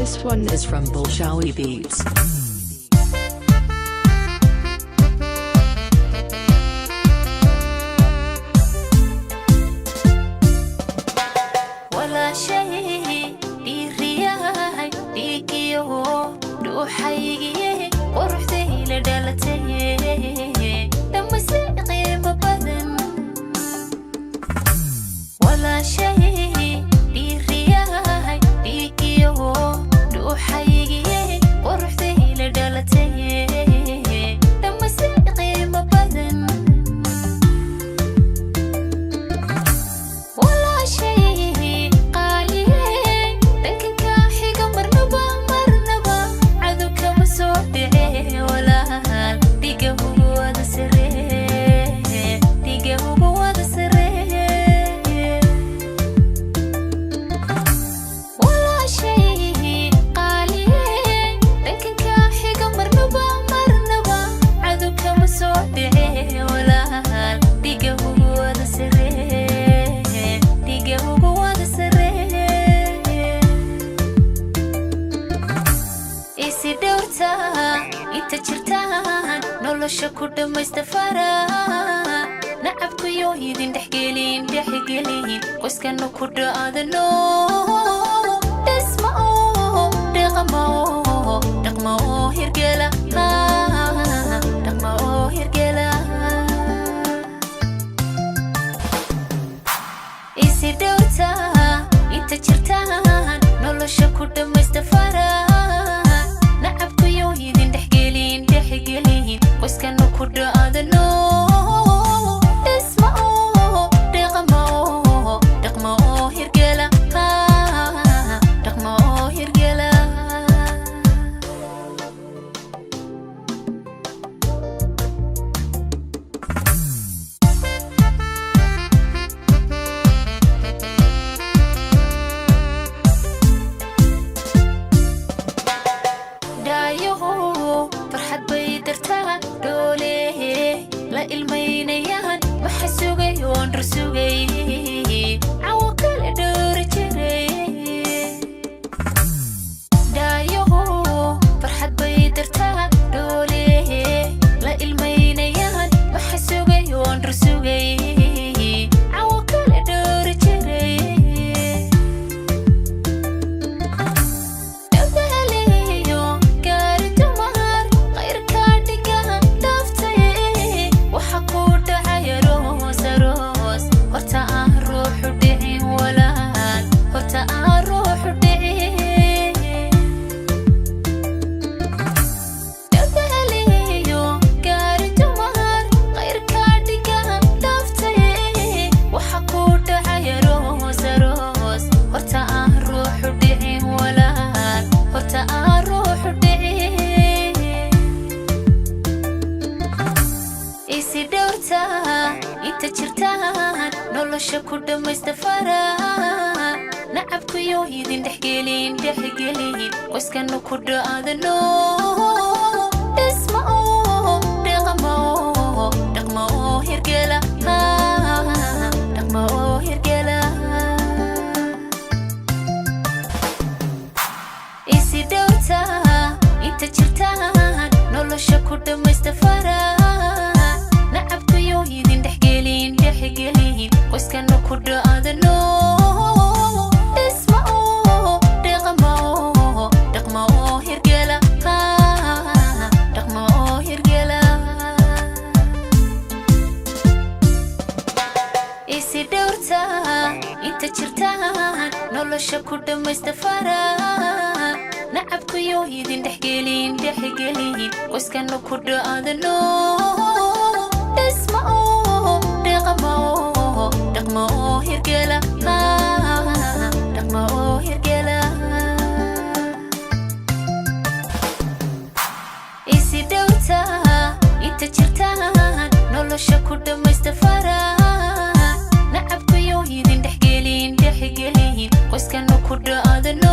This one is from Bolshawi Beats. ولا شيء يرياي يجيو روحي ورحتي لدلتي لما سيقي مبدن ولا شيء يرياي يجيو روحي ورحتي لدلتي لما سيقي مبدن ولا شيء قالي لكن كاحق مرنبا عذوك مسودعي ولا ديقه هو ذا سري ديقه هو ذا سري ولا شيء قالي لكن كاحق مرنبا عذوك مسودعي ولا ديقه هو ذا سري isi dhowrta inta jirtaan nolosha ku dhammaystafara nacabkuyo idin dhexgelin qoyskana ku dhaadano dhisma oo dhaqmo oo hirgela dhaqmo oo hirgela isi dhowrta inta jirtaan nolosha ku dhammaystafara nacabkuyo idin dhexgelin qoyskana ku dhaadano dhisma oo dhaqmo oo hirgela dhaqmo oo hirgela فرحت بيدرتها دولي لا المينيان محسوقي ونرسوقي عوكل دور جري دايو فرحت بيدرتها دولي لا المينيان محسوقي ونرسوقي عوكل دور جري inta jirtaan nolosha ku dhammaystafara nacabkuyo idin dhexgelin qoyskana ku dhaadano dhisma oo dhaqmo oo hirgela dhaqmo oo hirgela isi dhowrta inta jirtaan nolosha ku dhammaystafara nacabkuyo idin dhexgelin qoyskana ku dhaadano dhisma oo dhaqmo oo hirgela dhaqmo oo hirgela isi dhowrta inta jirtaan nolosha ku dhammaystafara nacabkuyo idin dhexgelin qoyskana ku dhaadano dhisma oo dhaqmo oo hirgela dhaqmo oo hirgela isi dhowrta inta jirtaan nolosha ku dhammaystafara nacabkuyo idin dhexgelin qoyskana ku dhaadano